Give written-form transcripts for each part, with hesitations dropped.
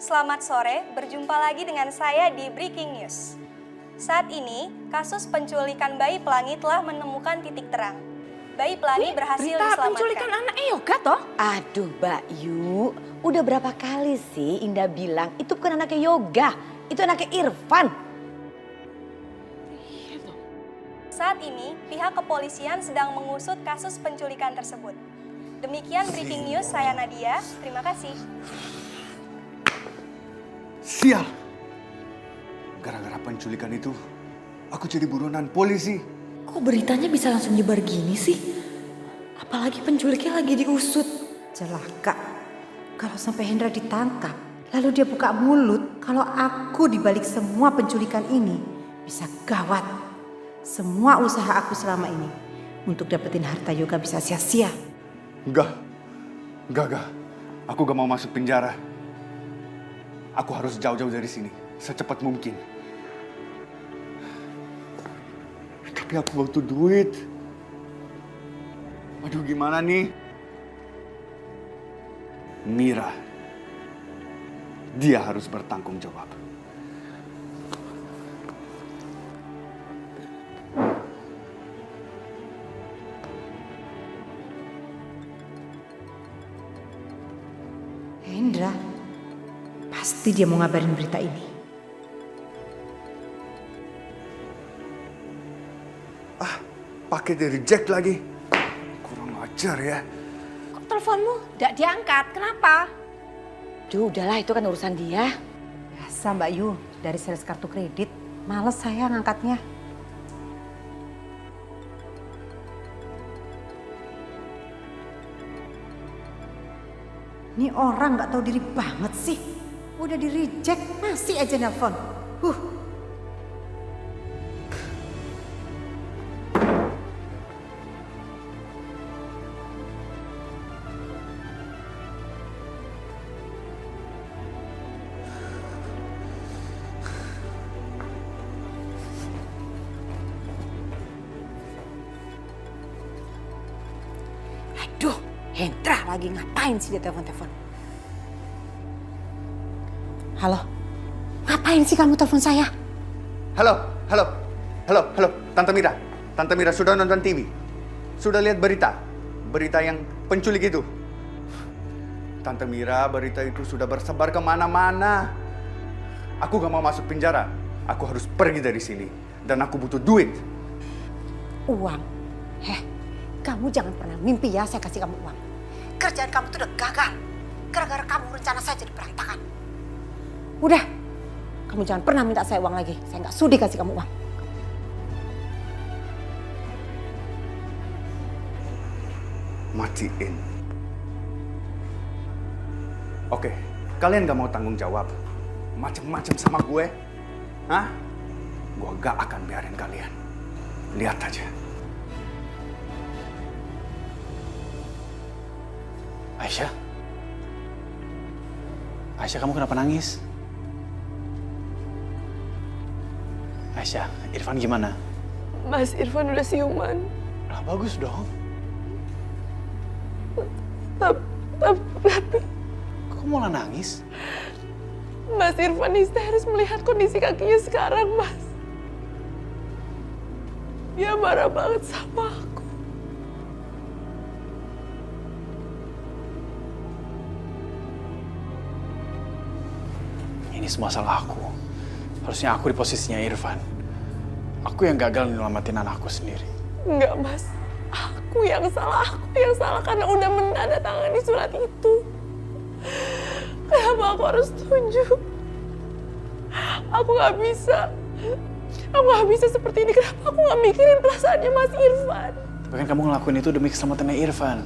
Selamat sore, berjumpa lagi dengan saya di Breaking News. Saat ini, kasus penculikan bayi pelangi telah menemukan titik terang. Bayi pelangi berhasil diselamatkan. Berita penculikan anak Yoga toh? Aduh Mbak Yu, udah berapa kali sih Indah bilang itu bukan anaknya Yoga, itu anaknya Irfan. Saat ini, pihak kepolisian sedang mengusut kasus penculikan tersebut. Demikian Breaking News, saya Nadia, terima kasih. Sial! Gara-gara penculikan itu, aku jadi buronan polisi. Kok beritanya bisa langsung nyebar gini sih? Apalagi penculiknya lagi diusut. Celaka. Kalau sampai Hendra ditangkap, lalu dia buka mulut, kalau aku dibalik semua penculikan ini, bisa gawat. Semua usaha aku selama ini untuk dapetin harta Yoga bisa sia-sia. Enggak. Aku gak mau masuk penjara. Aku harus jauh-jauh dari sini, secepat mungkin. Tapi aku butuh duit. Aduh, gimana nih? Mira, dia harus bertanggung jawab. Hendra, pasti dia mau ngabarin berita ini. Pakai di reject lagi. Kurang ajar ya. Kok teleponmu gak diangkat? Kenapa? Duh udahlah itu kan urusan dia. Biasa Mbak Yu, dari sales kartu kredit, males saya ngangkatnya. Ini orang gak tahu diri banget sih. Udah di reject, masih aja nelfon. Aduh, Hendra lagi ngapain sih dia telepon-telepon? Halo, ngapain sih kamu telepon saya? Halo. Tante Mira sudah nonton TV? Sudah lihat berita yang penculik itu? Tante Mira, berita itu sudah bersebar kemana-mana. Aku gak mau masuk penjara. Aku harus pergi dari sini. Dan aku butuh duit. Uang? Kamu jangan pernah mimpi ya saya kasih kamu uang. Kerjaan kamu tuh udah gagal. Gara-gara kamu rencana saya jadi berantakan. Udah, kamu jangan pernah minta saya uang lagi. Saya nggak sudi kasih kamu uang. Matiin. Oke, kalian gak mau tanggung jawab macem-macem sama gue? Hah? Gue gak akan biarin kalian. Lihat aja. Aisyah? Aisyah, kamu kenapa nangis? Aisyah, Irfan gimana? Mas Irfan udah siuman. Lah bagus dong. Tapi Kok malah nangis? Mas Irfan histeris melihat kondisi kakinya sekarang, Mas. Dia marah banget sama aku. Ini semua salah aku. Harusnya aku di posisinya Irfan. Aku yang gagal nyelamatin anakku sendiri. Enggak, Mas. Aku yang salah karena udah menandatangani surat itu. Kenapa aku harus setuju? Aku gak bisa seperti ini. Kenapa aku gak mikirin perasaannya Mas Irfan? Tapi kan kamu ngelakuin itu demi keselamatannya Irfan.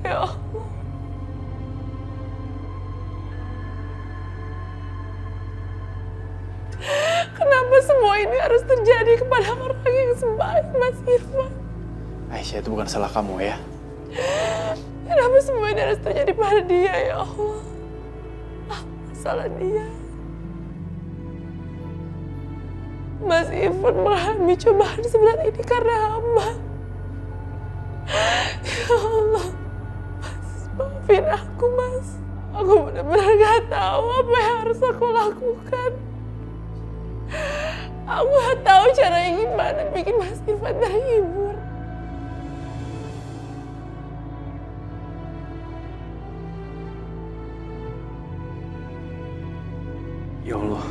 Ya Allah. Kenapa semua ini harus terjadi kepada orang yang sebaik Mas Irfan? Aisyah, itu bukan salah kamu ya. Kenapa semua ini harus terjadi pada dia, ya Allah? Apa salah dia? Mas Irfan mengalami cobaan seberat ini karena hamba. Ya Allah, Mas, maafin aku, Mas. Aku benar-benar gak tahu apa yang harus aku lakukan. Aku gak tahu caranya gimana bikin Mas Irfan terhibur. Ya Allah,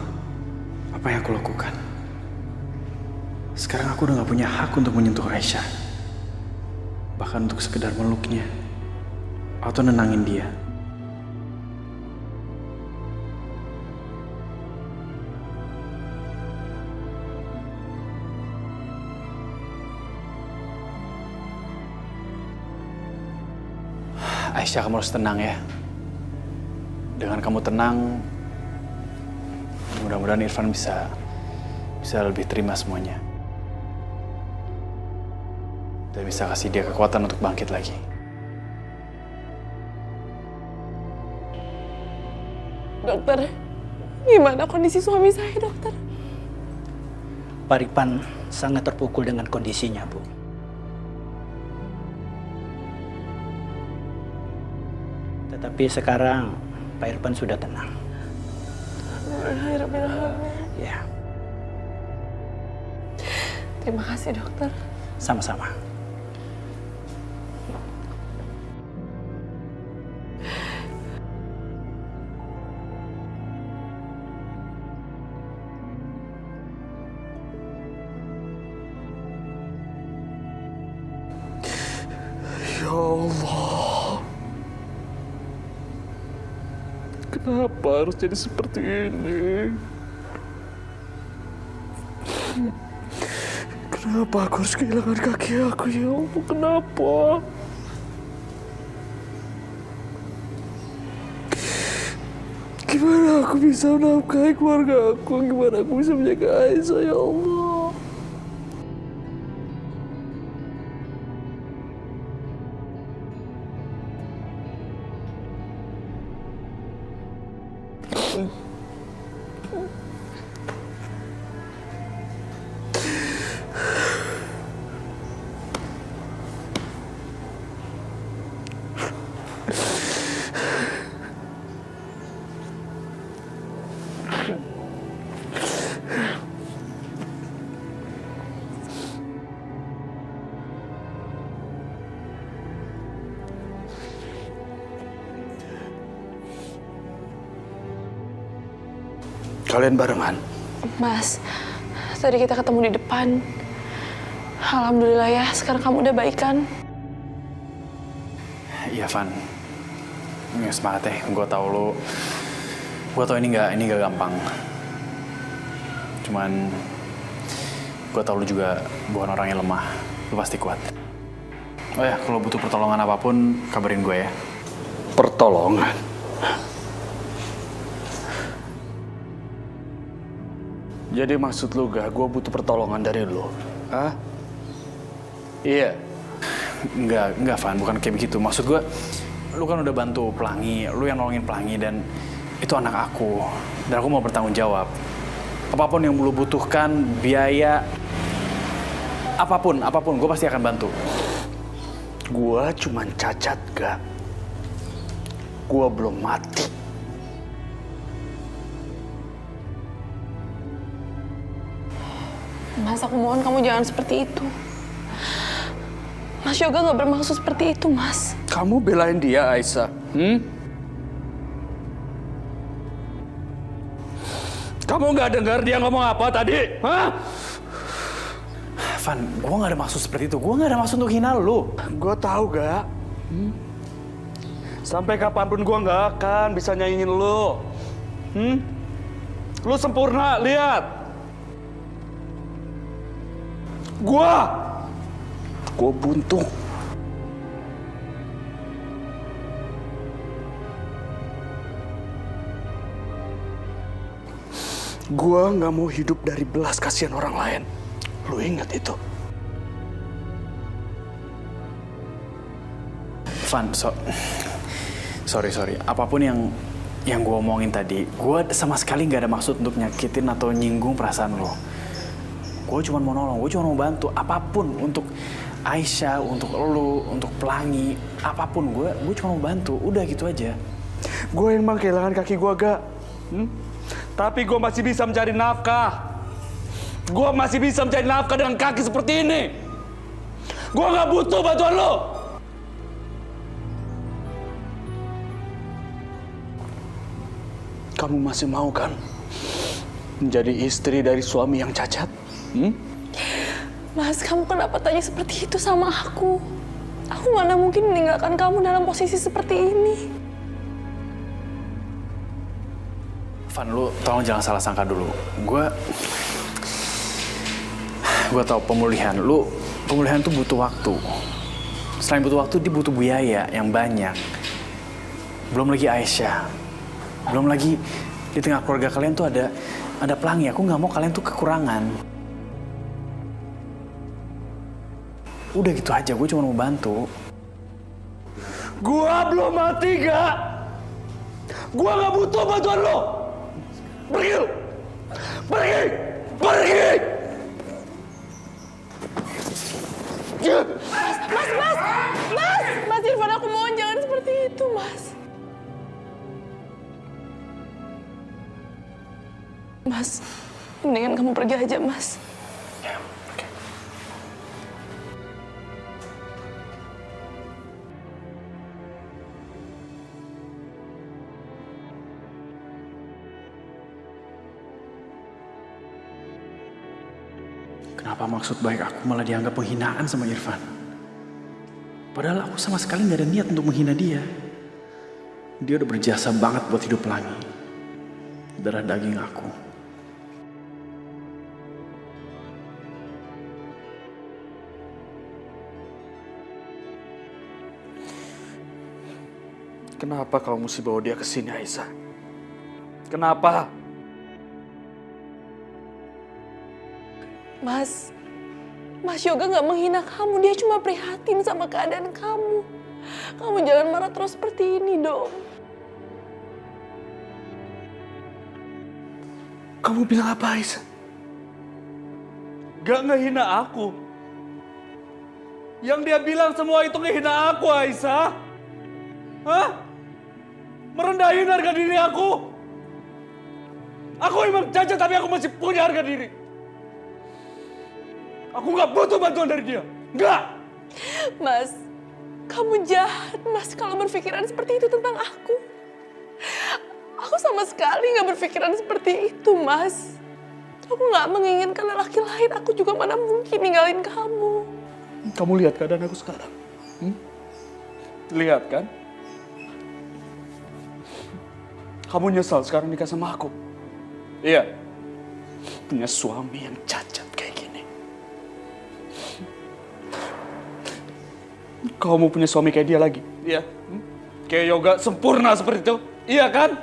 apa yang aku lakukan? Sekarang aku udah gak punya hak untuk menyentuh Aisyah. Bahkan untuk sekedar meluknya. Atau nenangin dia. Aisyah, kamu harus tenang ya. Dengan kamu tenang, mudah-mudahan Irfan bisa lebih terima semuanya. Dan bisa kasih dia kekuatan untuk bangkit lagi. Dokter, gimana kondisi suami saya, dokter? Pak Irfan sangat terpukul dengan kondisinya, Bu. Tetapi sekarang Pak Irfan sudah tenang. Ya, Terima kasih, dokter. sama-sama. Ya Allah, kenapa harus jadi seperti ini? Kenapa aku harus kehilangan kaki aku, ya Allah, kenapa? Gimana aku bisa menafkahi keluarga aku? Gimana aku bisa menjaga Aisyah, ya Allah? Kalian barengan? Mas, tadi kita ketemu di depan. Alhamdulillah ya, sekarang kamu udah baikan. Iya, Van. Ya, semangat ya. Gue tau ini nggak gampang. Cuman gue tau lu juga bukan orang yang lemah. Lu pasti kuat. Oh ya, kalau butuh pertolongan apapun, kabarin gue ya. Pertolongan? Jadi maksud lu gak gue butuh pertolongan dari lu? Hah? Iya. Enggak, Van. Bukan kayak begitu. Maksud gue, lu kan udah bantu Pelangi. Lu yang nolongin Pelangi dan itu anak aku. Dan aku mau bertanggung jawab. Apapun yang lu butuhkan, biaya, apapun, gue pasti akan bantu. Gua cuman cacat, gak? Gua belum mati. Mas, aku mohon kamu jangan seperti itu. Mas Yoga nggak bermaksud seperti itu, Mas. Kamu belain dia, Aisyah. Kamu nggak dengar dia ngomong apa tadi? Hah? Van, gue nggak ada maksud seperti itu. Gue nggak ada maksud untuk hina lu. Gue tahu gak? Sampai kapanpun gue nggak akan bisa nyanyiin lu. Lu sempurna, lihat. Gue buntu. Gue nggak mau hidup dari belas kasihan orang lain. Lu ingat itu? Van, sorry. Apapun yang gue omongin tadi, gue sama sekali nggak ada maksud untuk nyakitin atau nyinggung perasaan lo. Gue cuma mau nolong, gue cuma mau bantu apapun untuk Aisyah, untuk lu, untuk Pelangi, apapun gue cuma mau bantu. Udah gitu aja. Gue emang kehilangan kaki gue, Gak. Tapi gue masih bisa mencari nafkah. Gue masih bisa mencari nafkah dengan kaki seperti ini. Gue gak butuh bantuan lo. Kamu masih mau kan menjadi istri dari suami yang cacat? Mas, kamu kenapa tanya seperti itu sama aku? Aku mana mungkin meninggalkan kamu dalam posisi seperti ini. Van, lu tolong jangan salah sangka dulu. Gue tahu pemulihan tuh butuh waktu. Selain butuh waktu, dia butuh biaya yang banyak. Belum lagi Aisyah. Belum lagi di tengah keluarga kalian tuh ada Pelangi. Aku nggak mau kalian tuh kekurangan. Udah gitu aja, gue cuma mau bantu. Gua belum mati, Gak. Gua gak butuh bantuan lo. Pergi lo. Pergi. Pergi. Mas Irfan, aku mohon jangan seperti itu, Mas. Mas, mendingan kamu pergi aja, Mas. Ya, oke. Kenapa maksud baik aku malah dianggap penghinaan sama Irfan? Padahal aku sama sekali nggak ada niat untuk menghina dia. Dia udah berjasa banget buat hidup Pelangi. Darah daging aku. Kenapa kau mesti bawa dia ke sini, Aisyah? Kenapa? Mas Yoga nggak menghina kamu, dia cuma prihatin sama keadaan kamu. Kamu jangan marah terus seperti ini dong. Kamu bilang apa, Aisyah? Gak ngehina aku. Yang dia bilang semua itu ngehina aku, Aisyah. Hah? Merendahin harga diri aku. Aku emang cacat tapi aku masih punya harga diri. Aku gak butuh bantuan dari dia. Enggak. Mas, kamu jahat, Mas, kalau berpikiran seperti itu tentang aku. Aku sama sekali gak berpikiran seperti itu, Mas. Aku gak menginginkan lelaki lain, aku juga mana mungkin ninggalin kamu. Kamu lihat keadaan aku sekarang? Lihat kan? Kamu nyesal sekarang nikah sama aku? Iya. Punya suami yang cacat kayak gini. Kau mau punya suami kayak dia lagi? Iya. Kayak Yoga sempurna seperti itu? Iya kan?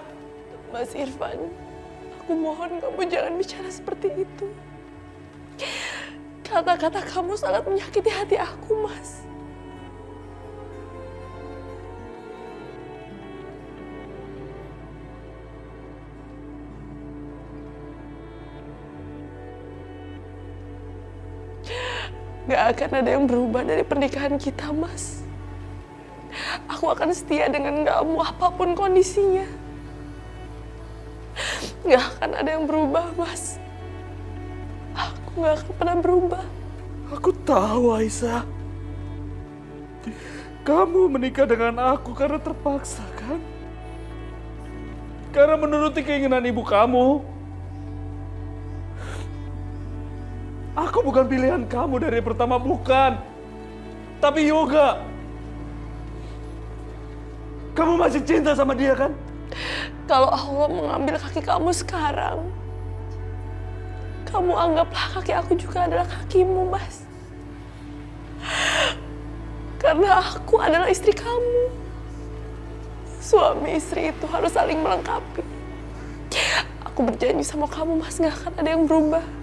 Mas Irfan, aku mohon kamu jangan bicara seperti itu. Kata-kata kamu sangat menyakiti hati aku, Mas. Gak akan ada yang berubah dari pernikahan kita, Mas. Aku akan setia dengan kamu apapun kondisinya. Gak akan ada yang berubah, Mas. Aku gak akan pernah berubah. Aku tahu, Aisyah. Kamu menikah dengan aku karena terpaksa, kan? Karena menuruti keinginan ibu kamu. Aku bukan pilihan kamu dari pertama, bukan. Tapi Yoga. Kamu masih cinta sama dia, kan? Kalau Allah mengambil kaki kamu sekarang, kamu anggaplah kaki aku juga adalah kakimu, Mas. Karena aku adalah istri kamu. Suami istri itu harus saling melengkapi. Aku berjanji sama kamu, Mas, gak akan ada yang berubah.